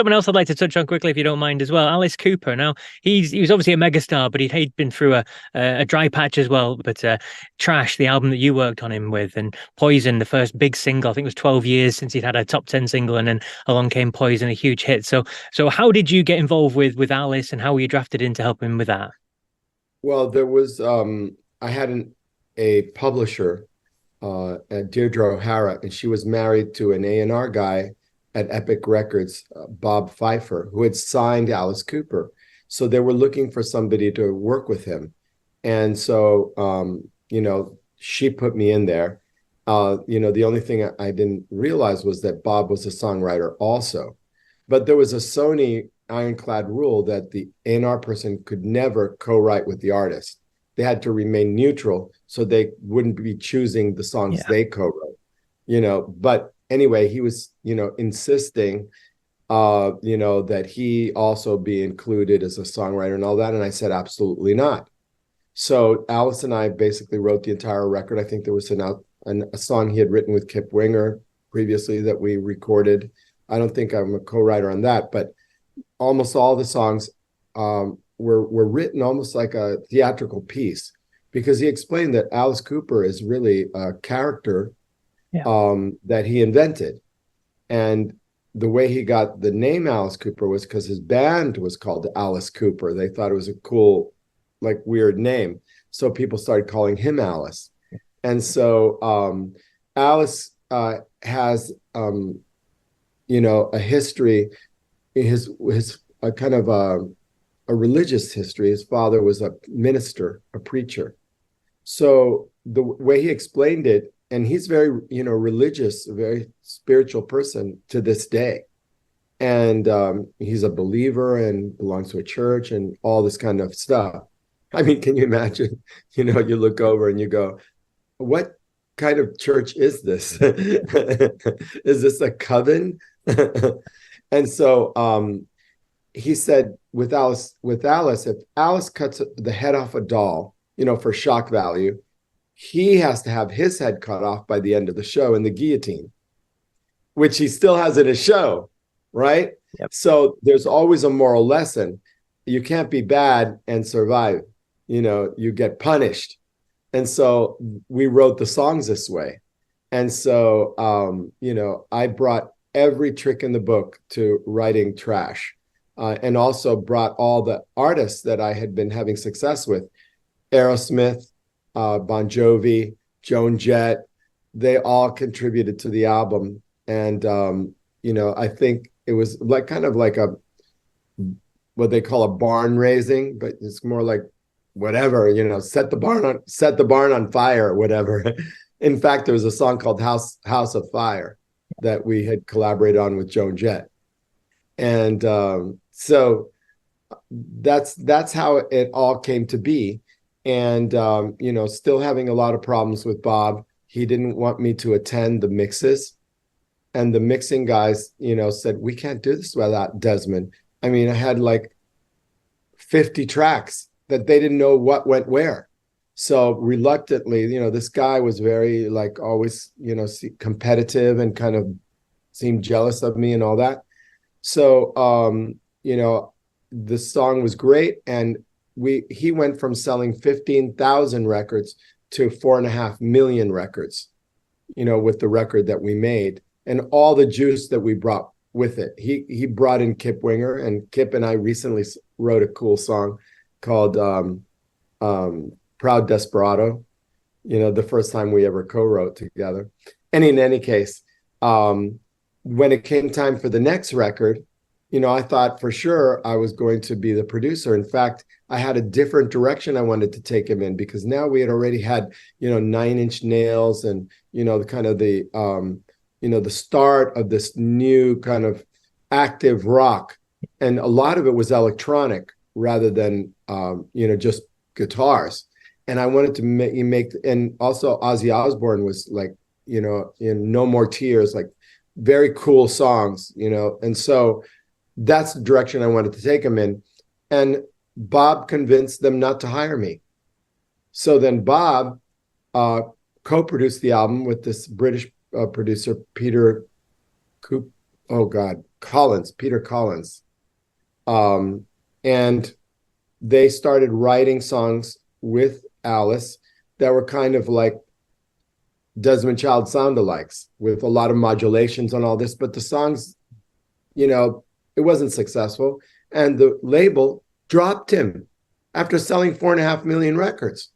someone else I'd like to touch on quickly, if you don't mind, as well. Alice Cooper. Now, he was obviously a megastar, but he'd been through a dry patch as well. But Trash, the album that you worked on him with, and Poison, the first big single. I think it was 12 years since he'd had a top 10 single, and then along came Poison, a huge hit. So how did you get involved with Alice, and how were you drafted in to help him with that? Well, there was I had a publisher at Deirdre O'Hara, and she was married to an A&R guy at Epic Records, Bob Pfeiffer, who had signed Alice Cooper. So they were looking for somebody to work with him. And so, she put me in there. The only thing I didn't realize was that Bob was a songwriter also. But there was a Sony ironclad rule that the A&R person could never co-write with the artist. They had to remain neutral so they wouldn't be choosing the songs Yeah. they co-wrote, But anyway, he was, insisting, that he also be included as a songwriter and all that. And I said, absolutely not. So Alice and I basically wrote the entire record. I think there was a song he had written with Kip Winger previously that we recorded. I don't think I'm a co-writer on that, but almost all the songs were written almost like a theatrical piece, because he explained that Alice Cooper is really a character Yeah. that he invented. And the way he got the name Alice Cooper was because his band was called Alice Cooper. They thought it was a cool, like, weird name. So people started calling him Alice. And so Alice has, a history, his a kind of a religious history. His father was a minister, a preacher. So the way he explained it, and he's very, religious, a very spiritual person to this day. And he's a believer and belongs to a church and all this kind of stuff. I mean, can you imagine, you look over and you go, what kind of church is this? Is this a coven? And so he said with Alice, if Alice cuts the head off a doll, for shock value, he has to have his head cut off by the end of the show in the guillotine, which he still has in his show, right? Yep. So there's always a moral lesson. You can't be bad and survive. You get punished. And so we wrote the songs this way. And so, I brought every trick in the book to writing Trash, and also brought all the artists that I had been having success with, Aerosmith, Bon Jovi, Joan Jett. They all contributed to the album. And, I think it was like kind of like what they call a barn raising, but it's more like whatever, set the barn on fire or whatever. In fact, there was a song called House of Fire that we had collaborated on with Joan Jett. And so that's how it all came to be. And still having a lot of problems with Bob. He didn't want me to attend the mixes. And the mixing guys, said, we can't do this without Desmond. I mean, I had like 50 tracks that they didn't know what went where. So reluctantly, this guy was very, like, always, competitive and kind of seemed jealous of me and all that. So, the song was great. And he went from selling 15,000 records to 4.5 million records, with the record that we made and all the juice that we brought with it. He brought in Kip Winger, and Kip and I recently wrote a cool song called Proud Desperado, the first time we ever co-wrote together. And in any case, when it came time for the next record, I thought for sure I was going to be the producer. In fact, I had a different direction I wanted to take him in, because now we had already had, Nine Inch Nails and, the kind of the start of this new kind of active rock. And a lot of it was electronic rather than, just guitars. And I wanted to make, and also Ozzy Osbourne was like, in No More Tears, like very cool songs, and so that's the direction I wanted to take him in. And Bob convinced them not to hire me. So then Bob co-produced the album with this British producer, Peter Coop. Oh God, Peter Collins. And they started writing songs with Alice that were kind of like Desmond Child sound-alikes, with a lot of modulations on all this, but the songs, you know, it wasn't successful. And the label dropped him after selling 4.5 million records.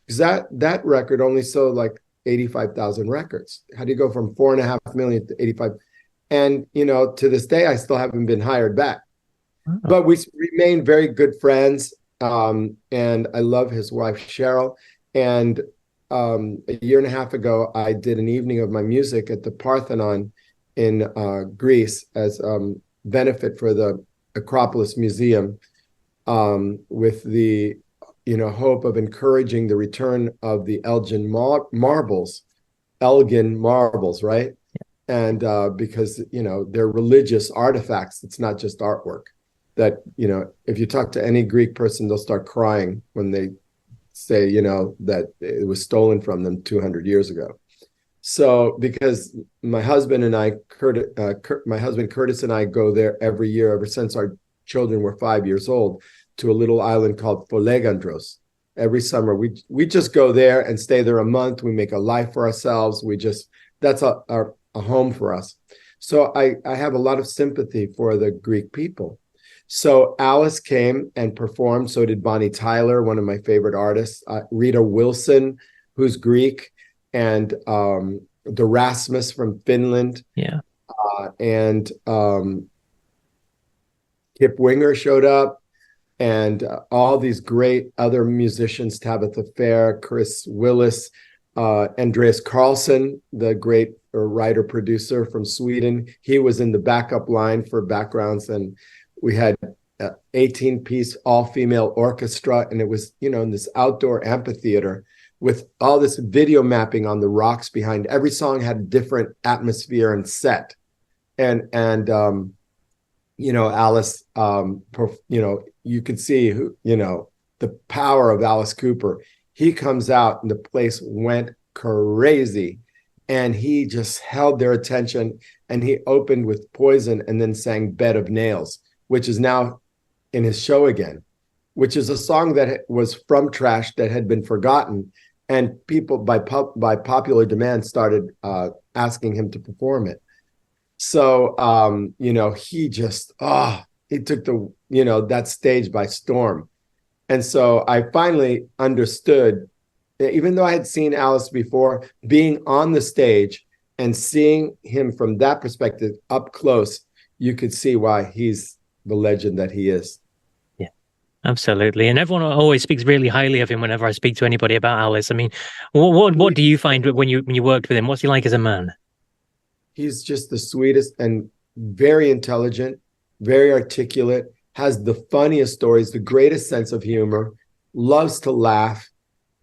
Because that record only sold like 85,000 records. How do you go from 4.5 million to 85? And, you know, to this day, I still haven't been hired back. Oh. But we remain very good friends. And I love his wife, Cheryl. And a year and a half ago, I did an evening of my music at the Parthenon in Greece as benefit for the Acropolis Museum, with the hope of encouraging the return of the Elgin marbles, right? Yeah. And because they're religious artifacts, it's not just artwork. That if you talk to any Greek person, they'll start crying when they say that it was stolen from them 200 years ago. So because my husband Curtis and I go there every year ever since our children were 5 years old, to a little island called Folegandros. Every summer we just go there and stay there a month. We make a life for ourselves. That's a home for us. So I have a lot of sympathy for the Greek people. So Alice came and performed. So did Bonnie Tyler, one of my favorite artists, Rita Wilson, who's Greek, and the Rasmus from Finland. Yeah. And Kip Winger showed up, and all these great other musicians, Tabitha Fair, Chris Willis, Andreas Carlson, the great writer-producer from Sweden. He was in the backup line for backgrounds, and we had 18-piece all-female orchestra, and it was, in this outdoor amphitheater with all this video mapping on the rocks behind. Every song had a different atmosphere and set. And Alice, you could see the power of Alice Cooper. He comes out and the place went crazy, and he just held their attention, and he opened with Poison and then sang Bed of Nails, which is now in his show again, which is a song that was from Trash that had been forgotten, and people by popular demand started asking him to perform it. So he just he took that stage by storm. And so I finally understood, even though I had seen Alice before, being on the stage and seeing him from that perspective up close, you could see why he's the legend that he is. Yeah, absolutely. And everyone always speaks really highly of him whenever I speak to anybody about Alice. I mean, what do you find when you worked with him? What's he like as a man? He's just the sweetest and very intelligent, very articulate, has the funniest stories, the greatest sense of humor, loves to laugh.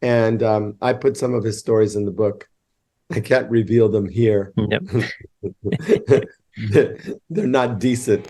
And I put some of his stories in the book. I can't reveal them here. Yep. They're not decent.